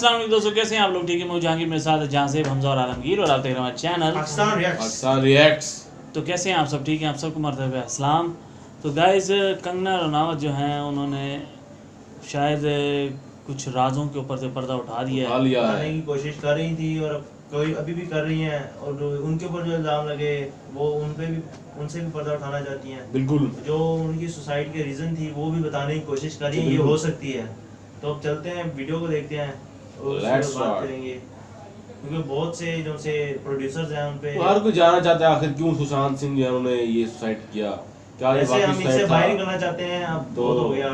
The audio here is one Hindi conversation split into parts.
अस्सलाम वालेकुम दोस्तों, कैसे हैं आप लोग? ठीक है, मैं जहांगीर, मेरे साथ जहां से हमजा और आलमगीर, और आप देख रहे हैं हमारा चैनल पाकिस्तान रिएक्ट्स। तो कैसे हैं आप सब? ठीक हैं? आप सबको मरतबा अस्सलाम। तो गाइस, कंगना रनावत जो हैं, उन्होंने शायद कुछ राजों के ऊपर से पर्दा उठा दिया है। उठाने की कोशिश कर रही थी और कोई अभी भी कर रही हैं, और उनके ऊपर जो इल्जाम लगे वो उनसे भी पर्दा उठाना चाहती हैं। बिल्कुल। जो उनकी सुसाइड के रीजन थी वो भी बताने की कोशिश कर रही हैं, ये हो सकती है। तो अब चलते हैं, वीडियो को देखते हैं और उसके बाद बात करेंगे, क्योंकि बहुत से जो से प्रोड्यूसर्स हैं उन पे हर कोई जानना चाहता है आखिर क्यों सुशांत सिंह जो है उन्होंने ये सुसाइड किया। क्या ये वैसे हम वाकई इससे सुसाइड बाहर था? करना चाहते हैं, अब तो बहुत हो गया,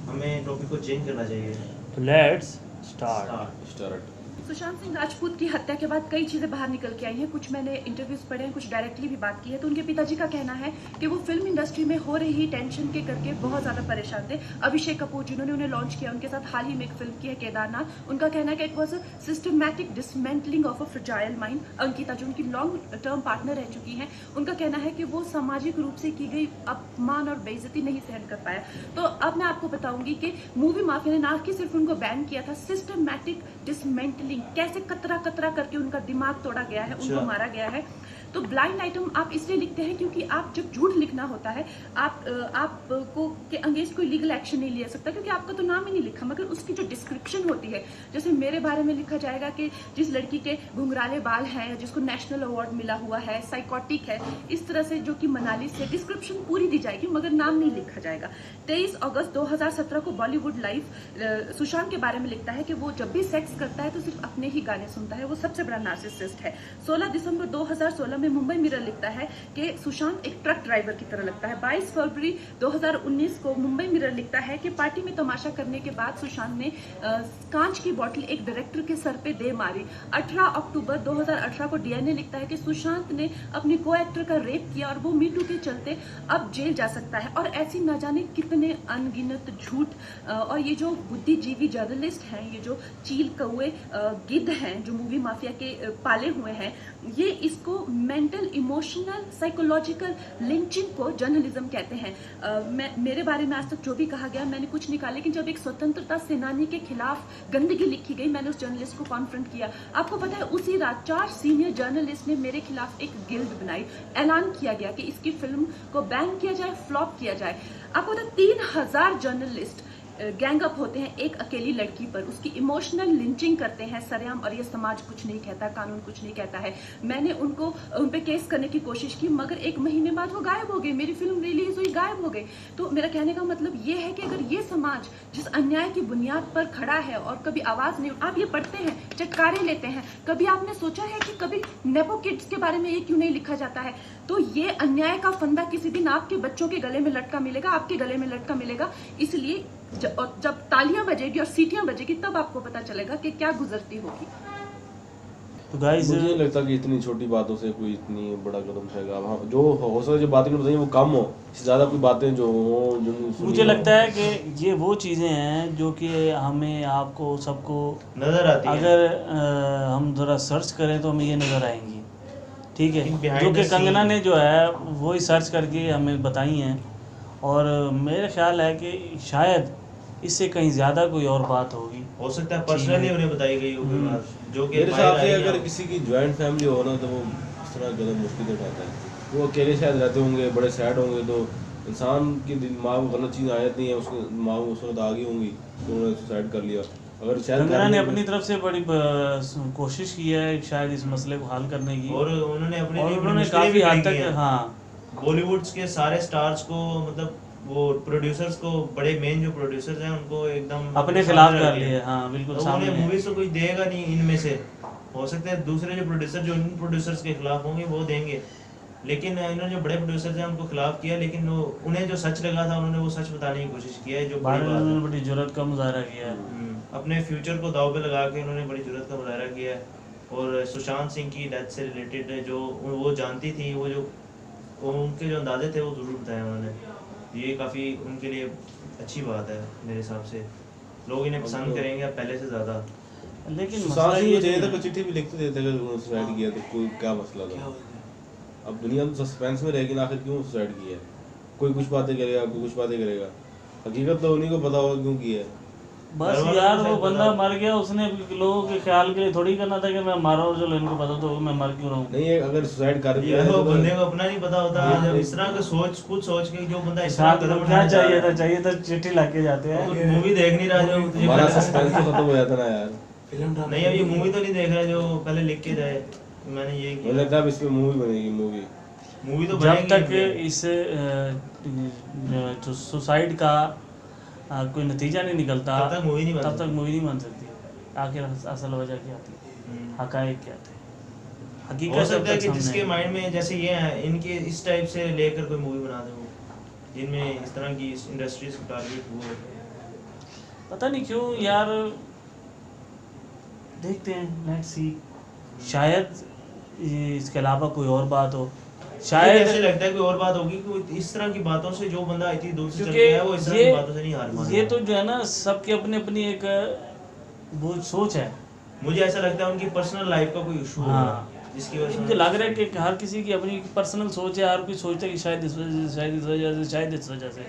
हमें टॉपिक को चेंज करना चाहिए। तो let's start. Start. Sushant Singh Rajput की हत्या के बाद कई चीजें बाहर निकल के आई हैं। कुछ मैंने इंटरव्यूज पढ़े हैं, कुछ डायरेक्टली भी बात की है। तो उनके पिताजी का कहना है कि वो फिल्म इंडस्ट्री में हो रही टेंशन के करके बहुत ज्यादा परेशान थे। अभिषेक कपूर जिन्होंने उन्हें लॉन्च किया, उनके साथ हाल ही में एक फिल्म की है केदारनाथ, उनका कहना है कि it was a systematic dismantling of a fragile mind. Ankita जो उनकी लॉन्ग टर्म पार्टनर रह चुकी हैं, उनका कहना है कि वो सामाजिक रूप से की गई अपमान और बेइज्जती नहीं सहन कर पाया। तो अब मैं आपको बताऊंगी कि मूवी माफिया ने ना कि सिर्फ उनको बैन किया था, सिस्टमैटिक डिसमेंटलिंग, कैसे कतरा कतरा करके उनका दिमाग तोड़ा गया है, उनको मारा गया है। तो ब्लाइंड आइटम आप इसलिए लिखते हैं क्योंकि आप जब झूठ लिखना होता है, आपको के अंगेंस्ट कोई लीगल एक्शन नहीं ले सकता, क्योंकि आपका तो नाम ही नहीं लिखा, मगर उसकी जो डिस्क्रिप्शन होती है, जैसे मेरे बारे में लिखा जाएगा कि जिस लड़की के घुंघराले बाल हैं, जिसको नेशनल अवार्ड मिला हुआ है, साइकोटिक है, इस तरह से जो कि मनाली से डिस्क्रिप्शन पूरी दी जाएगी, मगर नाम नहीं लिखा जाएगा। 23 अगस्त 2017 को बॉलीवुड लाइव सुशांत के बारे में लिखता है कि वो जब भी सेक्स करता है तो सिर्फ अपने ही गाने सुनता है, वो सबसे बड़ा नार्सिसिस्ट है। 16 दिसंबर 2016 में मुंबई मिरर लिखता है कि सुशांत एक ट्रक ड्राइवर की तरह लगता है। 22 फरवरी 2019 को मुंबई मिरर लिखता है कि पार्टी में तमाशा करने के बाद सुशांत ने कांच की बोतल एक डायरेक्टर के सर पे दे मारी। 18 अक्टूबर 2018 को डीएनए लिखता है कि सुशांत ने अपनी को एक्टर का रेप किया और वो मीटू के चलते अब जेल जा सकता है। और ऐसी न जाने कितने अनगिनत झूठ। और ये जो बुद्धिजीवी जर्नलिस्ट हैं, ये जो चील कौए गिद्ध हैं, जो मूवी माफिया के पाले हुए हैं, ये इसको मेंटल, इमोशनल, साइकोलॉजिकल लिंचिंग को जर्नलिज्म कहते हैं। मेरे बारे में आज तक जो भी कहा गया मैंने कुछ नहीं कहा, लेकिन जब एक स्वतंत्रता सेनानी के खिलाफ गंदगी लिखी गई, मैंने उस जर्नलिस्ट को कॉन्फ्रंट किया। आपको पता है, उसी रात 4 सीनियर जर्नलिस्ट ने मेरे खिलाफ एक गिल्ड बनाई। ऐलान किया गया कि इसकी फिल्म को बैन किया जाए, फ्लॉप किया जाए। आपको पता है 3000 जर्नलिस्ट गैंग अप होते हैं एक अकेली लड़की पर, उसकी इमोशनल लिंचिंग करते हैं सरेआम, और ये समाज कुछ नहीं कहता, कानून कुछ नहीं कहता है। मैंने उन पे केस करने की कोशिश की, मगर 1 महीने बाद वो गायब हो गई, मेरी फिल्म रिलीज हुई, गायब हो गई। तो मेरा कहने का मतलब ये है कि अगर ये समाज जिस अन्याय की बुनियाद पर खड़ा है और कभी आवाज नहीं, आप ये पढ़ते हैं, चटकारे लेते हैं, कभी आपने सोचा है कि कभी नेपो किड्स के बारे में ये क्यों नहीं लिखा जाता है? तो ये अन्याय का फंदा किसी दिन आपके बच्चों के गले में लटका मिलेगा, आपके गले में लटका मिलेगा। इसलिए जब तालियां बजेगी और सीटियां बजेगी, तब आपको पता चलेगा कि क्या गुजरती होगी। तो गाइस, मुझे नहीं लगता कि इतनी छोटी बातों से कोई इतनी बड़ा कदम उठाएगा। हाँ, जो हो सके जो बातें बताइए वो कम हो, इससे ज्यादा कोई बातें जो हो, जो मुझे लगता है कि ये वो चीज़ें हैं जो कि हमें, आपको, सबको नजर आती है। अगर हम थोड़ा सर्च करें तो हमें ये नज़र आएंगी। ठीक है, जो कि कंगना ने जो है वो ही सर्च करके हमें बताई हैं, और मेरा ख्याल है कि शायद इससे कहीं ज़्यादा कोई और बात होगी। हो सकता है पर्सनली उन्हें बताई गई होगी बात, जो कि मेरे हिसाब से अगर किसी की ज्वाइंट फैमिली हो ना, तो वो इस तरह कदम मुश्किल उठाता है। वो अकेले शायद रहते होंगे, बड़े सैड होंगे, तो इंसान के दिमाग में गलत चीज़ आ जाती है, उसके दिमाग में उस वक्त आ गई होंगी तो उन्होंने सुसाइड कर लिया। अगर शायद कंगना ने अपनी तरफ से बड़ी कोशिश की है शायद इस मसले को हल करने की, और उन्होंने काफ़ी हद तक, हाँ, बॉलीवुड के सारे स्टार्स को, मतलब वो प्रोड्यूसर्स को, बड़े मेन जो प्रोड्यूसर्स हैं उनको एकदम अपने खिलाफ कर लिए। हाँ बिल्कुल, तो सामने उन्हें मूवीज तो कोई देगा नहीं इनमें से। हो सकता है दूसरे जो प्रोड्यूसर जो इन प्रोड्यूसर्स के खिलाफ होंगे वो देंगे, लेकिन इन्होंने जो बड़े प्रोड्यूसर्स हैं उनको खिलाफ किया, लेकिन उन्हें जो सच लगा था उन्होंने वो सच बताने की कोशिश किया है, जो बड़ी जुर्रत का मुजाहरा किया है। अपने फ्यूचर को दाव पे लगा के उन्होंने बड़ी जुर्रत का मुजाहरा किया है। और सुशांत सिंह की डेथ से रिलेटेड जो वो जानती थी, वो जो उनके जो अंदाजे थे वो ज़रूर बताए उन्होंने। ये काफ़ी उनके लिए अच्छी बात है मेरे हिसाब से, लोग इन्हें पसंद करेंगे पहले से ज़्यादा। लेकिन सुशांत सिंह को चाहिए था कोई चिट्ठी भी लिखते देते अगर उन्होंने सुसाइड किया तो कोई क्या मसला था। अब दुनिया तो सस्पेंस में रहेगी ना, आखिर क्यों सुसाइड किया है। कोई कुछ बातें करेगा, कोई कुछ बातें करेगा, हकीकत तो उन्हीं को पता होगा क्यों किया है। बस घर वालों यार को वो शायद बंदा पता- मर गया, उसने लोगों के ख्याल के लिए थोड़ी करना था कि मैं मारा और चलो इनको पता तो होगा मैं मर क्यों रहा हूँ। नहीं है, अगर सुसाइड कर भी यार रहे वो हैं तो बंदे को अपना नहीं पता होता। हाँ, जब नहीं। इस तरह का सोच खुद सोच के जो बंदा इस तरह साथ कदम में क्या उठाने जा चाहिए रहा था, चाहिए था चिट्ठी ला के जाते हैं। है, मूवी देख नहीं रहा जो तुझे हमारा पता- सस्पेंस तो खत्म हो जाता ना यार। नहीं अब ये मूवी तो नहीं देख रहा जो पहले लिख के जाए मैंने ये मुझे किया। लगता है अब इस पे मूवी बनेगी मूवी। मूवी तो जब तक बनेगी। इस जो सुसाइड का कोई नतीजा नहीं निकलता तब तक मूवी नहीं बन तब तक सकती। मूवी नहीं बन सकती। आखिर असल वजह क्या थी, हकायक क्या थे, हो हकीकत जब सकता है तक कि सामने जिसके आएगी। माइंड में जैसे ये है इनके इस टाइप से लेकर कोई मूवी बना दे वो, जिनमें इस तरह की इंडस्ट्रीज को टारगेट हुआ। पता नहीं क्यों यार, देखते हैं, लेट्स सी। शायद इसके अलावा कोई और बात हो, शायद ऐसे शायद लगता है कोई और बात होगी कि इस तरह की बातों से जो बंदा इतनी दूर से चल क्योंकि गया है वो इस तरह की बातों से नहीं हार मानेगा। ये तो जो है ना सबकी अपनी अपनी एक वो सोच है। मुझे ऐसा लगता है उनकी पर्सनल लाइफ का कोई इशू हाँ। होगा जिसकी वजह से मुझे लग रहा है कि हर किसी की अपनी पर्सनल सोच है, हर कोई सोचता है कि शायद इस वजह से, शायद इस वजह से, शायद इस वजह से,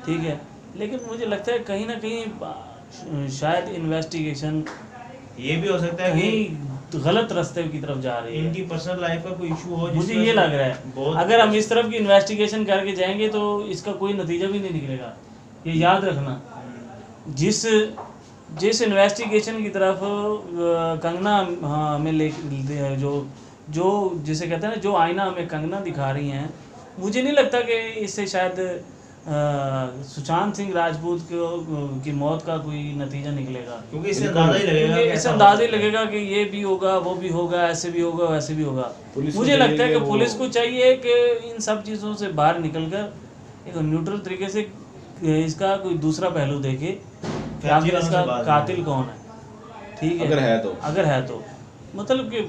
ठीक है। लेकिन मुझे लगता है कहीं ना कहीं शायद इन्वेस्टिगेशन ये भी हो सकता है कहीं कि गलत रास्ते की तरफ जा रही है। इनकी पर्सनल लाइफ का कोई इशू हो मुझे जिसकी ये वजह लग से रहा है बहुत अगर हम इस तरफ की इन्वेस्टिगेशन करके जाएंगे तो इसका कोई नतीजा भी नहीं निकलेगा। ये याद रखना, जिस इन्वेस्टिगेशन की तरफ कंगना हमें ले जो जिसे कहते हैं ना, जो आईना हमें कंगना दिखा रही हैं, मुझे नहीं लगता कि इससे शायद सुशांत सिंह राजपूत की मौत का कोई नतीजा निकलेगा। क्योंकि इससे अंदाजा ही लगेगा क्योंकि कि इससे ऐसा हो अंदाजा ही सकता है। लगेगा कि ये भी होगा, वो भी होगा, ऐसे भी होगा, वैसे भी होगा। पुलिस को मुझे लगता है चाहिए कि कि पुलिस वो- को चाहिए कि इन सब चीज़ों से बाहर निकलकर एक न्यूट्रल तरीके से इसका कोई दूसरा पहलू देखे कि आखिर वालों से इसका बात कातिल कौन है, ठीक है। अगर है तो मतलब कि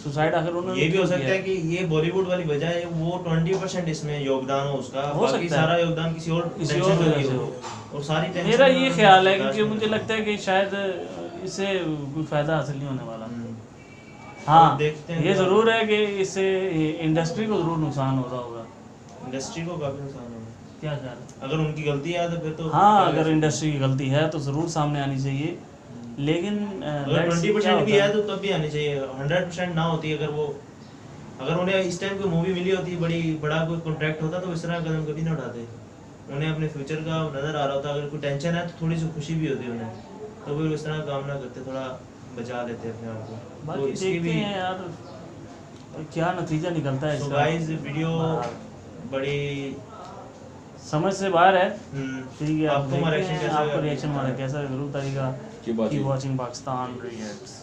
सुसाइड आखिर उन्होंने ये भी हो क्यों सकता किया? है कि ये बॉलीवुड वाली वजह है वो 20% इसमें योगदान हो उसका, हो बाकी सकता है। सारा योगदान किसी और किसी टेंशन और में वजह नहीं से हो। हो। और सारी टेंशन मेरा ये ख्याल है बर्दाश्त क्योंकि नहीं मुझे होती। लगता है कि शायद इससे कोई फायदा हासिल नहीं होने वाला। अब हाँ, देखते हैं ये क्या ज़रूर है कि इससे इंडस्ट्री को ज़रूर नुकसान हो रहा होगा। इंडस्ट्री को काफी नुकसान होगा। क्या ख्याल है? अगर उनकी गलती है तो फिर तो हाँ, क्या अगर कर इंडस्ट्री की गलती है तो ज़रूर सामने आनी चाहिए, लेकिन अगर 20% भी है तो तब भी आनी चाहिए। 100% ना होती अगर वो, अगर उन्हें इस टाइम कोई मूवी मिली होती, बड़ा कोई कॉन्ट्रैक्ट होता तो इस तरह कदम कभी ना उठाते। उन्हें अपने फ्यूचर का नज़र आ रहा होता, अगर कोई टेंशन है तो थोड़ी सी खुशी भी होती उन्हें, तो वो इस तरह काम ना करते, थोड़ा बचा लेते अपने आप को। तो बाकी इसकी देखते भी हैं यार क्या नतीजा निकलता है तो इसका। गाइस वीडियो बड़ी समझ से बाहर है, हम्म, ठीक है। आपको हमारा देखते रिएक्शन हैं कैसा आपका लगा? रिएक्शन हमारा कैसा है, जरूर बताइएगा। Keep watching. Keep watching Pakistan Reacts।